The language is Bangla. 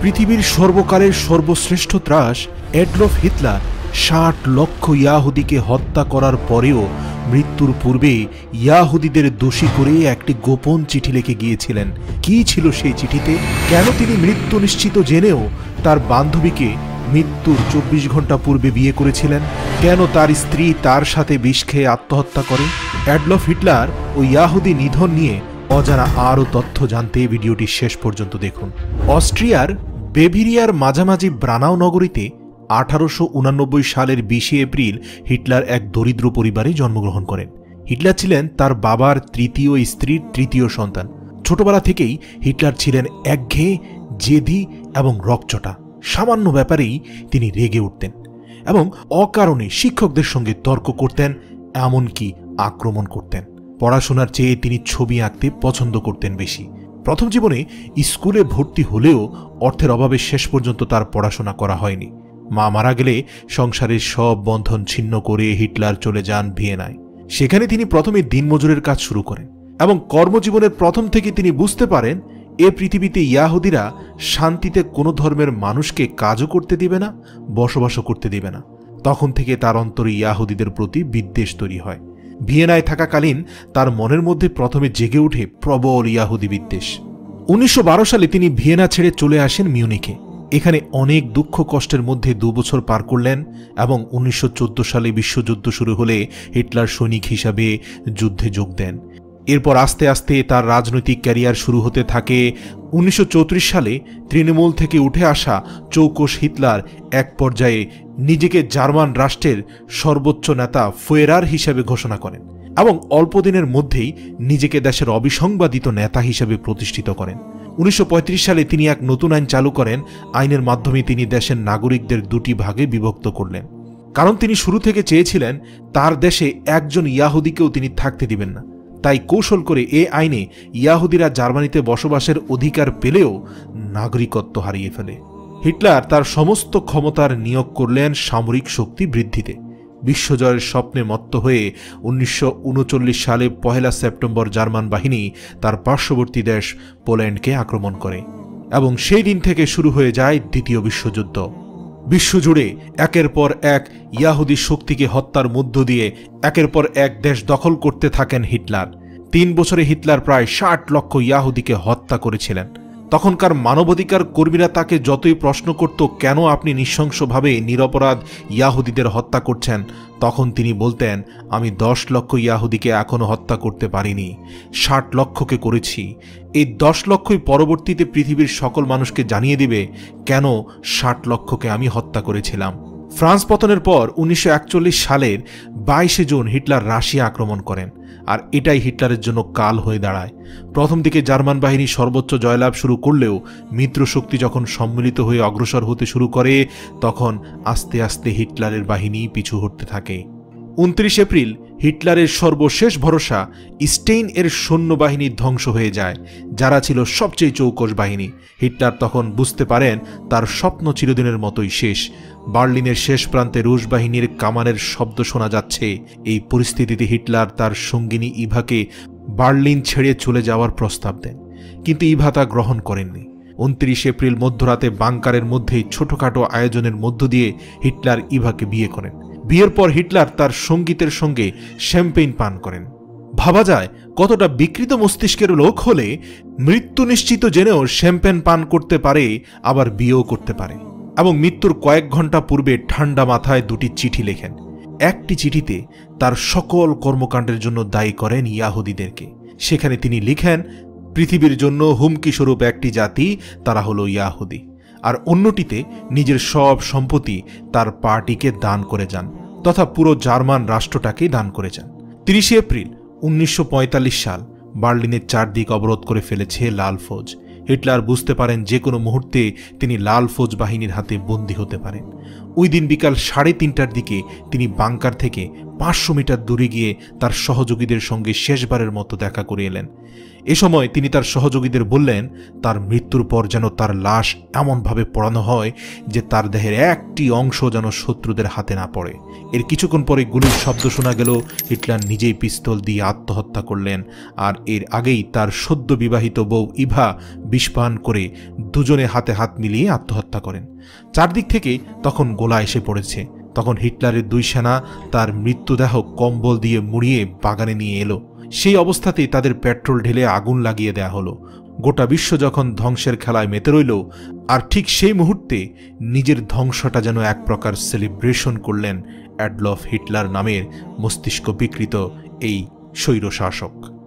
পৃথিবীর সর্বকালের সর্বশ্রেষ্ঠ ত্রাস অ্যাডলফ হিটলার ৬০ লক্ষ ইয়াহুদিকে হত্যা করার পরেও মৃত্যুর পূর্বে ইয়াহুদিদের দোষী করে একটি গোপন চিঠি লিখে গিয়েছিলেন। কি ছিল সেই চিঠিতে? কেন তিনি মৃত্যু নিশ্চিত জেনেও তার বান্ধবীকে মৃত্যুর ২৪ ঘন্টা পূর্বে বিয়ে করেছিলেন? কেন তার স্ত্রী তার সাথে বিষ খেয়ে আত্মহত্যা করে? অ্যাডলফ হিটলার ও ইয়াহুদি নিধন নিয়ে অজানা আরও তথ্য জানতে ভিডিওটি শেষ পর্যন্ত দেখুন। অস্ট্রিয়ার বেভিরিয়ার মাঝামাঝি ব্রানাউ নগরীতে ১৮৮৯ সালের ২০ এপ্রিল হিটলার এক দরিদ্র পরিবারে জন্মগ্রহণ করেন। হিটলার ছিলেন তার বাবার তৃতীয় স্ত্রীর তৃতীয় সন্তান। ছোটবেলা থেকেই হিটলার ছিলেন একঘেয়ে, জেদি এবং রকচটা। সামান্য ব্যাপারেই তিনি রেগে উঠতেন এবং অকারণে শিক্ষকদের সঙ্গে তর্ক করতেন, এমনকি আক্রমণ করতেন। পড়াশোনার চেয়ে তিনি ছবি আঁকতে পছন্দ করতেন বেশি। প্রথম জীবনে স্কুলে ভর্তি হলেও অর্থের অভাবে শেষ পর্যন্ত তার পড়াশোনা করা হয়নি। মা মারা গেলে সংসারের সব বন্ধন ছিন্ন করে হিটলার চলে যান ভিয়েনায়। সেখানে তিনি প্রথমে দিনমজুরের কাজ শুরু করেন এবং কর্মজীবনের প্রথম থেকে তিনি বুঝতে পারেন এ পৃথিবীতে ইয়াহুদিরা শান্তিতে কোনো ধর্মের মানুষকে কাজও করতে দিবে না, বসবাসও করতে দিবে না। তখন থেকে তার অন্তরে ইয়াহুদিদের প্রতি বিদ্বেষ তৈরি হয়। ভিয়েনায় থাকাকালীন তার মনের মধ্যে প্রথমে জেগে ওঠে প্রবল ইয়াহুদি বিদ্বেষ। ১৯১২ সালে তিনি ভিয়েনা ছেড়ে চলে আসেন মিউনিখে। এখানে অনেক দুঃখ কষ্টের মধ্যে ২ বছর পার করলেন এবং ১৯১৪ সালে বিশ্বযুদ্ধ শুরু হলে হিটলার সৈনিক হিসাবে যুদ্ধে যোগ দেন। এরপর আস্তে আস্তে তার রাজনৈতিক ক্যারিয়ার শুরু হতে থাকে। ১৯৩৪ সালে তৃণমূল থেকে উঠে আসা চৌকস হিটলার এক পর্যায়ে নিজেকে জার্মান রাষ্ট্রের সর্বোচ্চ নেতা ফুয়েরার হিসেবে ঘোষণা করেন এবং অল্প দিনের মধ্যেই নিজেকে দেশের অবিসংবাদিত নেতা হিসেবে প্রতিষ্ঠিত করেন। ১৯৩৫ সালে তিনি এক নতুন আইন চালু করেন। আইনের মাধ্যমে তিনি দেশের নাগরিকদের ২টি ভাগে বিভক্ত করলেন, কারণ তিনি শুরু থেকে চেয়েছিলেন তার দেশে একজন ইয়াহুদিকেও তিনি থাকতে দিবেন না। তাই কৌশল করে এ আইনে ইয়াহুদিরা জার্মানিতে বসবাসের অধিকার পেলেও নাগরিকত্ব হারিয়ে ফেলে। হিটলার তার সমস্ত ক্ষমতার নিয়োগ করলেন সামরিক শক্তি বৃদ্ধিতে। বিশ্বজয়ের স্বপ্নে মত্ত হয়ে ১৯৩৯ সালে ১ সেপ্টেম্বর জার্মান বাহিনী তার পার্শ্ববর্তী দেশ পোল্যান্ডকে আক্রমণ করে এবং সেই দিন থেকে শুরু হয়ে যায় দ্বিতীয় বিশ্বযুদ্ধ। বিশ্বজুড়ে একের পর এক ইয়াহুদি শক্তিকে হত্যার মধ্য দিয়ে একের পর এক দেশ দখল করতে থাকেন হিটলার। ৩ বছরে হিটলার প্রায় ৬০ লক্ষ ইয়াহুদিকে হত্যা করেছিলেন। তখনকার মানবাধিকার কর্মীরা তাকে যতই প্রশ্ন করত, কেন আপনি নৃশংসভাবে নিরপরাধ ইয়াহুদিদের হত্যা করছেন, তখন তিনি বলতেন, আমি ১০ লক্ষ ইয়াহুদিকে এখনো হত্যা করতে পারিনি, ৬০ লক্ষকে করেছি। এই ১০ লক্ষই পরবর্তীতে পৃথিবীর সকল মানুষকে জানিয়ে দিবে কেন ৬০ লক্ষকে আমি হত্যা করেছিলাম। ফ্রান্স পতনের পর ১৯৪১ সালের ২২ জুন হিটলার রাশিয়া আক্রমণ করেন, আর এটাই হিটলারের জন্য কাল হয়ে দাঁড়ায়। প্রথম দিকে জার্মান বাহিনী সর্বোচ্চ জয়লাভ শুরু করলেও মিত্রশক্তি যখন সম্মিলিত হয়ে অগ্রসর হতে শুরু করে, তখন আস্তে আস্তে হিটলারের বাহিনী পিছু হটতে থাকে। ২৯ এপ্রিল হিটলারের সর্বশেষ ভরসা স্টেইন এর সৈন্যবাহিনী ধ্বংস হয়ে যায়, যারা ছিল সবচেয়ে চৌকস বাহিনী। হিটলার তখন বুঝতে পারেন তার স্বপ্ন চিরদিনের মতোই শেষ। বার্লিনের শেষ প্রান্তে রুশ বাহিনীর কামানের শব্দ শোনা যাচ্ছে। এই পরিস্থিতিতে হিটলার তার সঙ্গিনী ইভাকে বার্লিন ছেড়ে চলে যাওয়ার প্রস্তাব দেন, কিন্তু ইভা তা গ্রহণ করেননি। ২৯ এপ্রিল মধ্যরাতে বাংকারের মধ্যেই ছোটখাটো আয়োজনের মধ্য দিয়ে হিটলার ইভাকে বিয়ে করেন। বিয়ের পর হিটলার তার সঙ্গীতের সঙ্গে শ্যাম্পেইন পান করেন। ভাবা যায় কতটা বিকৃত মস্তিষ্কের লোক হলে মৃত্যু নিশ্চিত জেনেও শ্যাম্পেন পান করতে পারে, আবার বিয়েও করতে পারে। এবং মৃত্যুর কয়েক ঘন্টা পূর্বে ঠান্ডা মাথায় ২টি চিঠি লেখেন। একটি চিঠিতে তার সকল কর্মকাণ্ডের জন্য দায়ী করেন ইয়াহুদিদেরকে। সেখানে তিনি লিখেন, পৃথিবীর জন্য হুমকিস্বরূপ একটি জাতি, তারা হলো ইয়াহুদি। আর অন্যটিতে নিজের সব সম্পত্তি তার পার্টিকে দান করে যান, তথা পুরো জার্মান রাষ্ট্রটাকে দান করে যান। ৩০ এপ্রিল ১৯৪৫ সাল বার্লিনের চারদিক অবরোধ করে ফেলেছে লাল ফৌজ। হিটলার বুঝতে পারেন যে কোনো মুহূর্তে তিনি লাল ফৌজ বাহিনীর হাতে বন্দী হতে পারেন। ওই দিন বিকাল ৩:৩০টার দিকে তিনি বাংকার থেকে ৫০০ মিটার দূরে গিয়ে তার সহযোগীদের সঙ্গে শেষবারের মতো দেখা করে এলেন। এ সময় তিনি তার সহযোগীদের বললেন তার মৃত্যুর পর যেন তার লাশ এমনভাবে পোড়ানো হয় যে তার দেহের একটি অংশ যেন শত্রুদের হাতে না পড়ে। এর কিছুক্ষণ পরে গুলির শব্দ শোনা গেল। হিটলার নিজেই পিস্তল দিয়ে আত্মহত্যা করলেন, আর এর আগেই তার সদ্য বিবাহিত বউ ইভা বিষপান করে দুজনে হাতে হাত মিলিয়ে আত্মহত্যা করেন। চারদিক থেকে তখন গোলা এসে পড়েছে। তখন হিটলারের দুই সেনা তার মৃত্যুদেহ কম্বল দিয়ে মুড়িয়ে বাগানে নিয়ে এলো। সেই অবস্থাতেই তাদের পেট্রোল ঢেলে আগুন লাগিয়ে দেয়া হলো। গোটা বিশ্ব যখন ধ্বংসের খেলায় মেতে রইল, আর ঠিক সেই মুহূর্তে নিজের ধ্বংসটা যেন এক প্রকার সেলিব্রেশন করলেন অ্যাডলফ হিটলার নামের মস্তিষ্ক বিকৃত এই স্বৈরশাসক।